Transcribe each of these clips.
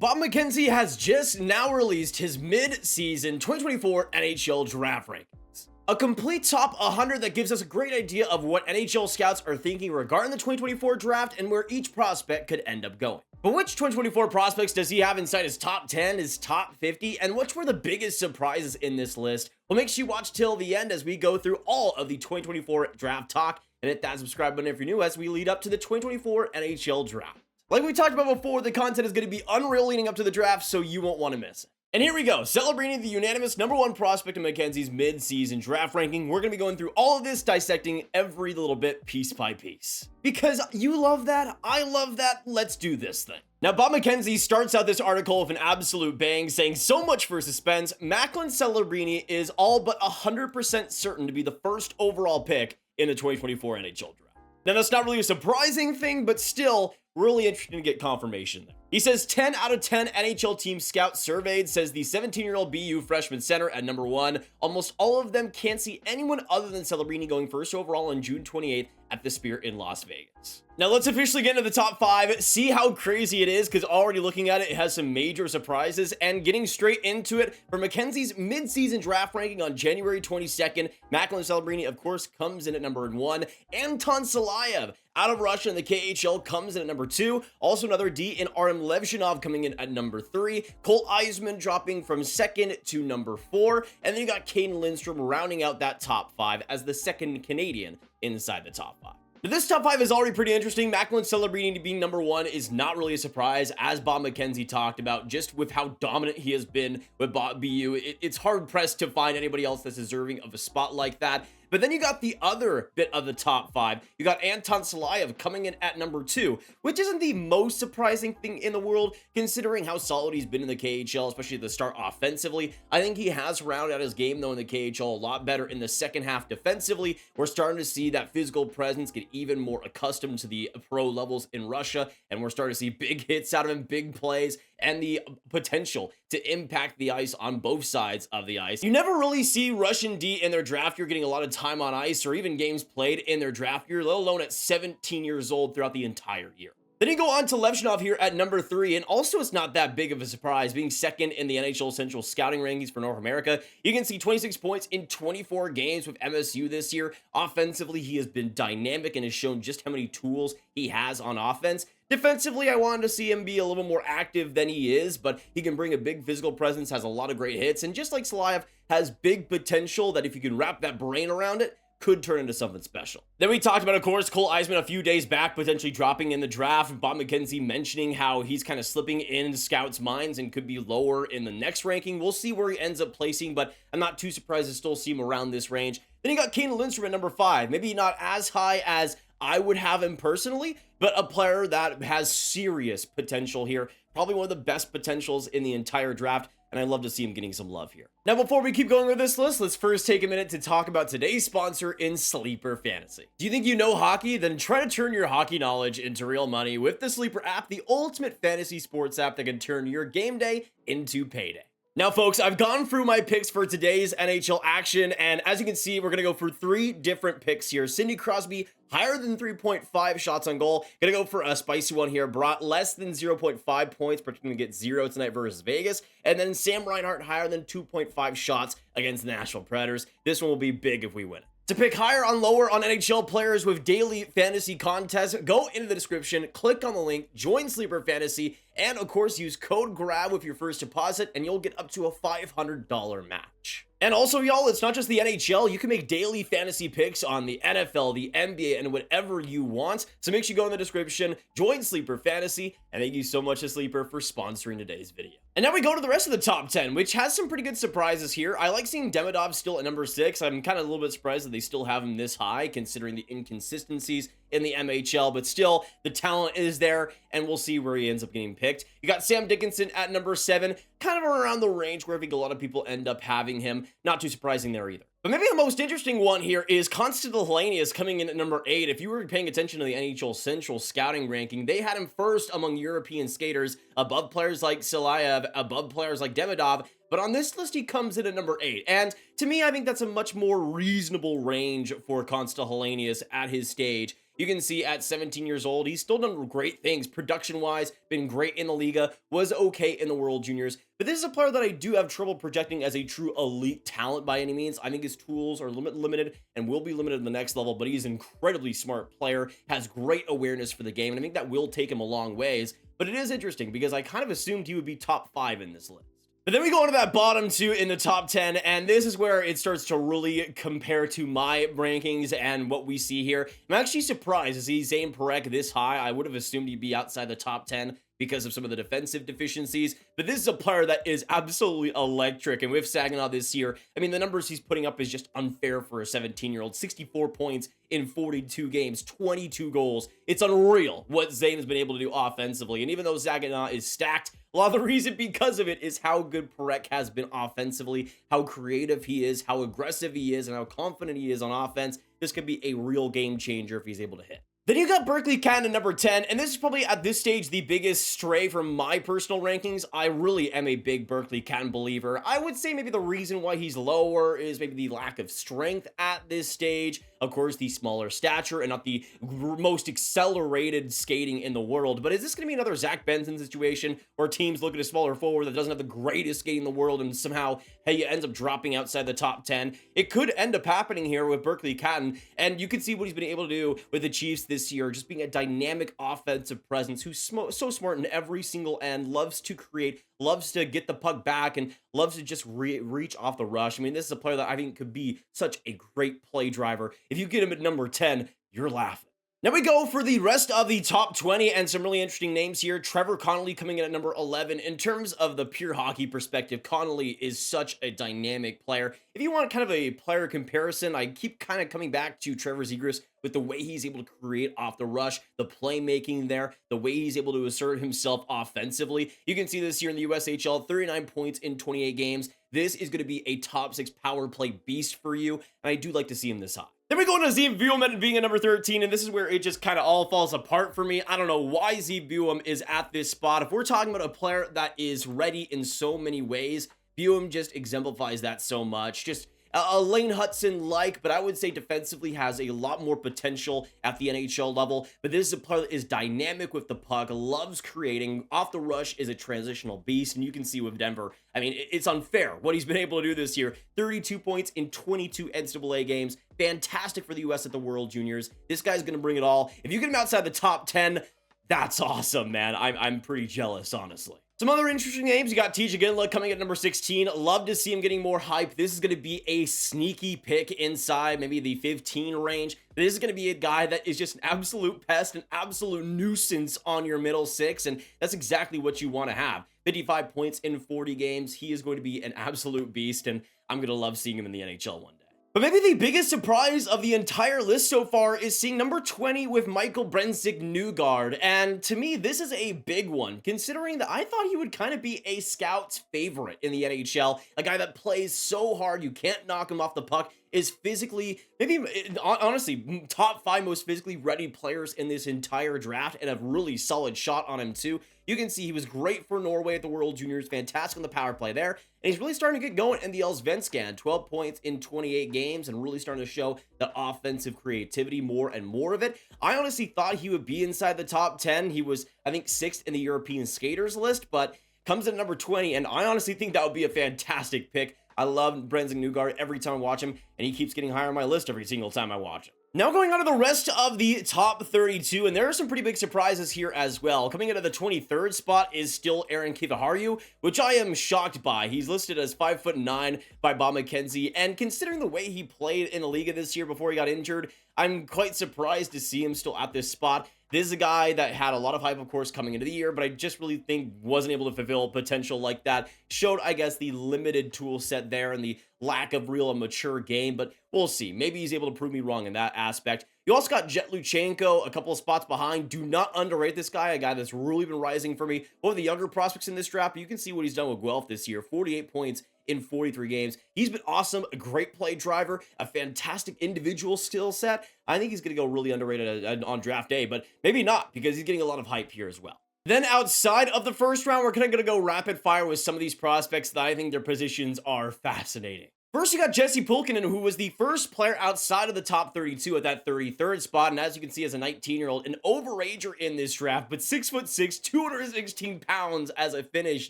Bob McKenzie has just now released his mid-season 2024 NHL Draft rankings. A complete top 100 that gives us a great idea of what NHL scouts are thinking regarding the 2024 draft and where each prospect could end up going. But which 2024 prospects does he have inside his top 10, his top 50, and which were the biggest surprises in this list? Well, make sure you watch till the end as we go through all of the 2024 draft talk, and hit that subscribe button if you're new as we lead up to the 2024 NHL Draft. Like we talked about before, the content is going to be unreal leading up to the draft, so you won't want to miss it. And here we go, Celebrini, the unanimous #1 prospect in McKenzie's mid-season draft ranking. We're going to be going through all of this, dissecting every little bit piece by piece. Because you love that, I love that, let's do this thing. Now, Bob McKenzie starts out this article with an absolute bang, saying so much for suspense. Macklin Celebrini is all but 100% certain to be the first overall pick in the 2024 NHL Draft. Now, that's not really a surprising thing, but still really interesting to get confirmation there. He says 10 out of 10 NHL team scouts surveyed says the 17-year-old BU freshman center at #1. Almost all of them can't see anyone other than Celebrini going first overall on June 28th at the Sphere in Las Vegas. Now let's officially get into the top 5, see how crazy it is, because already looking at it, it has some major surprises, and getting straight into it, for McKenzie's mid-season draft ranking on January 22nd, Macklin Celebrini, of course, comes in at #1. Anton Silayev, out of Russia in the KHL, comes in at #2. Also another D in Artyom Levshunov coming in at #3. Cole Eiserman dropping from 2nd to #4. And then you got Caden Lindstrom rounding out that top 5 as the second Canadian inside the top 5. Now, this top 5 is already pretty interesting. Macklin Celebrini being #1 is not really a surprise, as Bob McKenzie talked about, just with how dominant he has been with BU. It's hard-pressed to find anybody else that's deserving of a spot like that. But then you got the other bit of the top 5. You got Anton Silayev coming in at #2, which isn't the most surprising thing in the world, considering how solid he's been in the KHL, especially at the start offensively. I think he has rounded out his game, though, in the KHL a lot better in the second half defensively. We're starting to see that physical presence get even more accustomed to the pro levels in Russia, and we're starting to see big hits out of him, big plays, and the potential to impact the ice on both sides of the ice. You never really see Russian D in their draft year getting a lot of time on ice or even games played in their draft year, let alone at 17 years old throughout the entire year. Then you go on to Levshunov here at #3, and also it's not that big of a surprise, being second in the NHL Central Scouting Rankings for North America. You can see 26 points in 24 games with MSU this year. Offensively, he has been dynamic and has shown just how many tools he has on offense. Defensively, I wanted to see him be a little more active than he is, but he can bring a big physical presence, has a lot of great hits, and just like Silayev, has big potential that if you can wrap that brain around it, could turn into something special. Then we talked about, of course, Cole Eiserman a few days back, potentially dropping in the draft. Bob McKenzie mentioning how he's kind of slipping in scouts' minds and could be lower in the next ranking. We'll see where he ends up placing, but I'm not too surprised to still see him around this range. Then you got Caden Lindstrom at #5. Maybe not as high as I would have him personally, but a player that has serious potential here. Probably one of the best potentials in the entire draft, and I'd love to see him getting some love here. Now, before we keep going with this list, let's first take a minute to talk about today's sponsor in Sleeper Fantasy. Do you think you know hockey? Then try to turn your hockey knowledge into real money with the Sleeper app, the ultimate fantasy sports app that can turn your game day into payday. Now, folks, I've gone through my picks for today's NHL action, and as you can see, we're going to go for 3 different picks here. Sidney Crosby, higher than 3.5 shots on goal. Going to go for a spicy one here. Brought less than 0.5 points, predicting to get 0 tonight versus Vegas. And then Sam Reinhart, higher than 2.5 shots against the Nashville Predators. This one will be big if we win. To pick higher on lower on NHL players with daily fantasy contests, go into the description, click on the link, join Sleeper Fantasy, and of course use code GRAB with your first deposit, and you'll get up to a $500 match. And also, y'all, it's not just the NHL. You can make daily fantasy picks on the NFL, the NBA, and whatever you want. So make sure you go in the description, join Sleeper Fantasy, and thank you so much to Sleeper for sponsoring today's video. And now we go to the rest of the top 10, which has some pretty good surprises here. I like seeing Demidov still at #6. I'm kind of a little bit surprised that they still have him this high, considering the inconsistencies in the MHL, but still, the talent is there, and we'll see where he ends up getting picked. You got Sam Dickinson at #7, kind of around the range where I think a lot of people end up having him. Not too surprising there either. But maybe the most interesting one here is Konsta Helenius coming in at #8. If you were paying attention to the NHL Central Scouting Ranking, they had him first among European skaters, above players like Silayev, above players like Demidov. But on this list, he comes in at #8. And to me, I think that's a much more reasonable range for Konsta Helenius at his stage. You can see at 17 years old, he's still done great things production-wise, been great in the Liga, was okay in the World Juniors. But this is a player that I do have trouble projecting as a true elite talent by any means. I think his tools are limited and will be limited in the next level, but he's an incredibly smart player, has great awareness for the game, and I think that will take him a long ways. But it is interesting because I kind of assumed he would be top 5 in this list. But then we go into that bottom 2 in the top 10, and this is where it starts to really compare to my rankings and what we see here. I'm actually surprised to see Zayne Parekh this high. I would have assumed he'd be outside the top 10 because of some of the defensive deficiencies, but this is a player that is absolutely electric, and with Saginaw this year, I mean, the numbers he's putting up is just unfair for a 17-year-old. 64 points in 42 games, 22 goals. It's unreal what Zayne has been able to do offensively, and even though Saginaw is stacked, a lot of the reason because of it is how good Parekh has been offensively, how creative he is, how aggressive he is, and how confident he is on offense. This could be a real game changer if he's able to hit. Then you got Berkly Catton at number 10, and this is probably at this stage the biggest stray from my personal rankings. I really am a big Berkly Catton believer. I would say maybe the reason why he's lower is maybe the lack of strength at this stage. Of course, the smaller stature and not the most accelerated skating in the world. But is this going to be another Zach Benson situation where teams look at a smaller forward that doesn't have the greatest skating in the world and somehow, hey, he ends up dropping outside the top 10? It could end up happening here with Berkly Catton, and you can see what he's been able to do with the Chiefs this year, just being a dynamic offensive presence who's so smart in every single end, loves to create, loves to get the puck back, and loves to just reach off the rush. I mean, this is a player that I think could be such a great play driver. If you get him at number 10, you're laughing. Now we go for the rest of the top 20 and some really interesting names here. Trevor Connolly coming in at number 11. In terms of the pure hockey perspective, Connolly is such a dynamic player. If you want kind of a player comparison, I keep kind of coming back to Trevor Zegras with the way he's able to create off the rush, the playmaking there, the way he's able to assert himself offensively. You can see this here in the USHL, 39 points in 28 games. This is going to be a top 6 power play beast for you, and I do like to see him this high. Then we go into Zeev being at number 13, and this is where it just kind of all falls apart for me. I don't know why Zeev is at this spot. If we're talking about a player that is ready in so many ways, Buum just exemplifies that so much. Just a Lane Hutson-like, but I would say defensively has a lot more potential at the NHL level. But this is a player that is dynamic with the puck, loves creating. Off the rush is a transitional beast, and you can see with Denver, I mean, it's unfair what he's been able to do this year. 32 points in 22 NCAA games. Fantastic for the U.S. at the World Juniors. This guy's going to bring it all. If you get him outside the top 10, that's awesome, man. I'm pretty jealous, honestly. Some other interesting names. You got TJ Ginla coming at number 16. Love to see him getting more hype. This is going to be a sneaky pick inside maybe the 15 range. This is going to be a guy that is just an absolute pest, an absolute nuisance on your middle six, and that's exactly what you want to have. 55 points in 40 games. He is going to be an absolute beast, and I'm going to love seeing him in the NHL one day. But maybe the biggest surprise of the entire list so far is seeing number 20 with Michael Brandsegg-Nygard. And to me, this is a big one, considering that I thought he would kind of be a scout's favorite in the NHL. A guy that plays so hard, you can't knock him off the puck, is physically, maybe honestly, top 5 most physically ready players in this entire draft, and a really solid shot on him too. You can see he was great for Norway at the World Juniors, fantastic on the power play there, and he's really starting to get going in the Allsvenskan. 12 points in 28 games, and really starting to show the offensive creativity, more and more of it. I honestly thought he would be inside the top 10. He was, I think, 6th in the European skaters list, but comes in number 20, and I honestly think that would be a fantastic pick. I love Brandsegg-Nygard every time I watch him, and he keeps getting higher on my list every single time I watch him. Now going on to the rest of the top 32, and there are some pretty big surprises here as well. Coming into the 23rd spot is still Aron Kiviharju, which I am shocked by. He's listed as 5'9" by Bob McKenzie, and considering the way he played in the Liga this year before he got injured, I'm quite surprised to see him still at this spot. This is a guy that had a lot of hype, of course, coming into the year, but I just really think wasn't able to fulfill potential like that. Showed, I guess, the limited tool set there and the lack of real and mature game, but we'll see. Maybe he's able to prove me wrong in that aspect. You also got Jet Luchenko a couple of spots behind. Do not underrate this guy, a guy that's really been rising for me. One of the younger prospects in this draft, but you can see what he's done with Guelph this year. 48 points in 43 games. He's been awesome, a great play driver, a fantastic individual skill set. I think he's going to go really underrated on draft day, but maybe not, because he's getting a lot of hype here as well. Then outside of the first round, we're kind of going to go rapid fire with some of these prospects that I think their positions are fascinating. First, you got Jesse Pulkkinen, who was the first player outside of the top 32 at that 33rd spot. And as you can see, as a 19-year-old, an overager in this draft, but 6'6", 216 pounds as a Finnish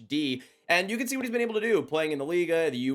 D. And you can see what he's been able to do playing in the Liga, the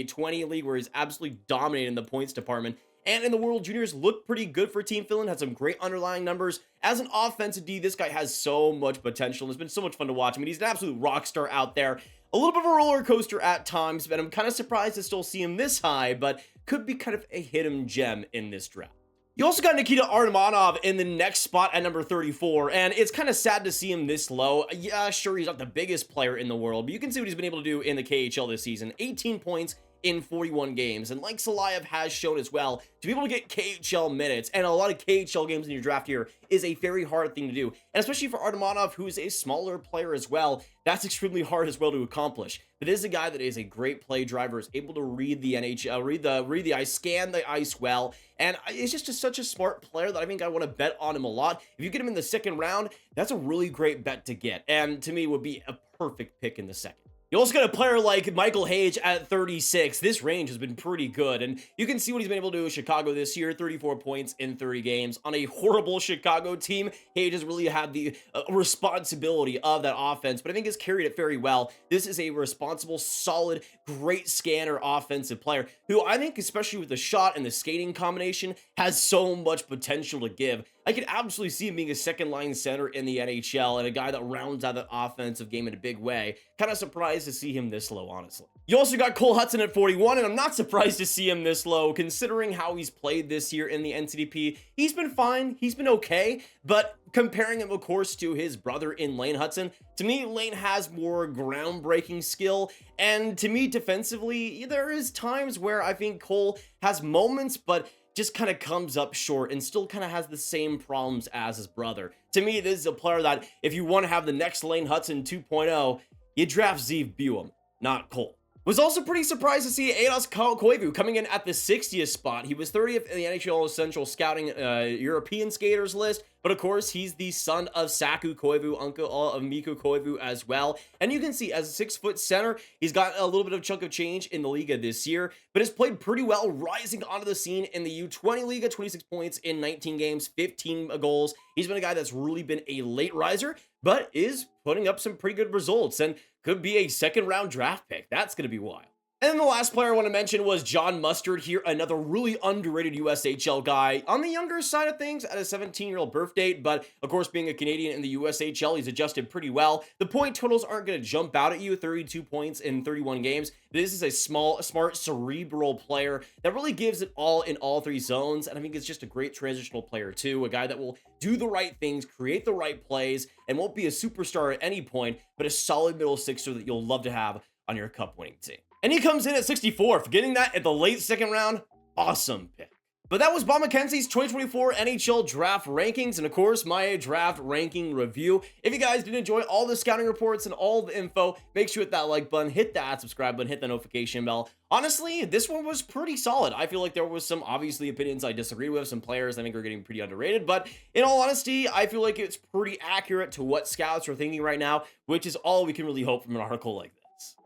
U20 league, where he's absolutely dominating the points department. And in the World Juniors, looked pretty good for Team Finland, had some great underlying numbers. As an offensive D, this guy has so much potential, and it's been so much fun to watch. I mean, he's an absolute rock star out there. A little bit of a roller coaster at times, but I'm kind of surprised to still see him this high, but could be kind of a hidden gem in this draft. You also got Nikita Artamonov in the next spot at number 34, and it's kind of sad to see him this low. Yeah, sure, he's not the biggest player in the world, but you can see what he's been able to do in the KHL this season. 18 points in 41 games, and like Silayev has shown as well, to be able to get KHL minutes and a lot of KHL games in your draft here is a very hard thing to do, and especially for Artamonov, who is a smaller player as well, that's extremely hard as well to accomplish. But this is a guy that is a great play driver, is able to read the NHL, read the ice, scan the ice well, and it's just such a smart player that I think I want to bet on him a lot. If you get him in the second round, that's a really great bet to get, and to me would be a perfect pick in the second. You also got a player like Michael Hage at 36. This range has been pretty good, and you can see what he's been able to do with Chicago this year. 34 points in 30 games. On a horrible Chicago team, Hage has really had the responsibility of that offense, but I think has carried it very well. This is a responsible, solid, great scanner offensive player who I think, especially with the shot and the skating combination, has so much potential to give. I could absolutely see him being a second-line center in the NHL and a guy that rounds out that offensive game in a big way. Kind of surprised to see him this low, honestly. You also got Cole Hutson at 41, and I'm not surprised to see him this low, considering how he's played this year in the NCDP. He's been fine, he's been okay, but comparing him, of course, to his brother in Lane Hutson, to me, Lane has more groundbreaking skill, and to me, defensively, there is times where I think Cole has moments, but just kind of comes up short and still kind of has the same problems as his brother. To me, this is a player that if you want to have the next Lane Hutson 2.0, you draft Zeev Buem, not Cole. Was also pretty surprised to see Ados Koivu coming in at the 60th spot. He was 30th in the NHL Central Scouting European skaters list, but of course, he's the son of Saku Koivu, uncle of Mikko Koivu as well. And you can see, as a 6-foot center, he's got a little bit of chunk of change in the Liga this year, but has played pretty well, rising onto the scene in the U20 Liga, 26 points in 19 games, 15 goals. He's been a guy that's really been a late riser, but is putting up some pretty good results and could be a second-round draft pick. That's going to be wild. And then the last player I want to mention was John Mustard here, another really underrated USHL guy on the younger side of things at a 17-year-old birth date, but of course being a Canadian in the USHL, he's adjusted pretty well. The point totals aren't going to jump out at you, 32 points in 31 games. This is a smart, cerebral player that really gives it all in all three zones, and I think it's just a great transitional player too, a guy that will do the right things, create the right plays, and won't be a superstar at any point, but a solid middle sixer that you'll love to have on your cup-winning team. And he comes in at 64, for getting that at the late second round. Awesome pick. But that was Bob McKenzie's 2024 NHL Draft Rankings, and of course, my draft ranking review. If you guys did enjoy all the scouting reports and all the info, make sure you hit that like button, hit that subscribe button, hit the notification bell. Honestly, this one was pretty solid. I feel like there was some, obviously, opinions I disagree with. Some players I think are getting pretty underrated, but in all honesty, I feel like it's pretty accurate to what scouts are thinking right now, which is all we can really hope from an article like this.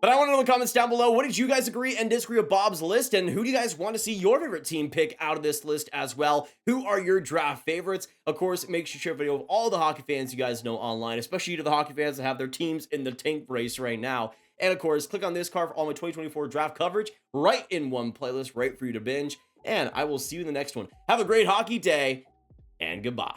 But I want to know in the comments down below, what did you guys agree and disagree with Bob's list? And who do you guys want to see your favorite team pick out of this list as well? Who are your draft favorites? Of course, make sure you share a video with all the hockey fans you guys know online, especially to the hockey fans that have their teams in the tank race right now. And of course, click on this card for all my 2024 draft coverage right in one playlist, right for you to binge. And I will see you in the next one. Have a great hockey day, and goodbye.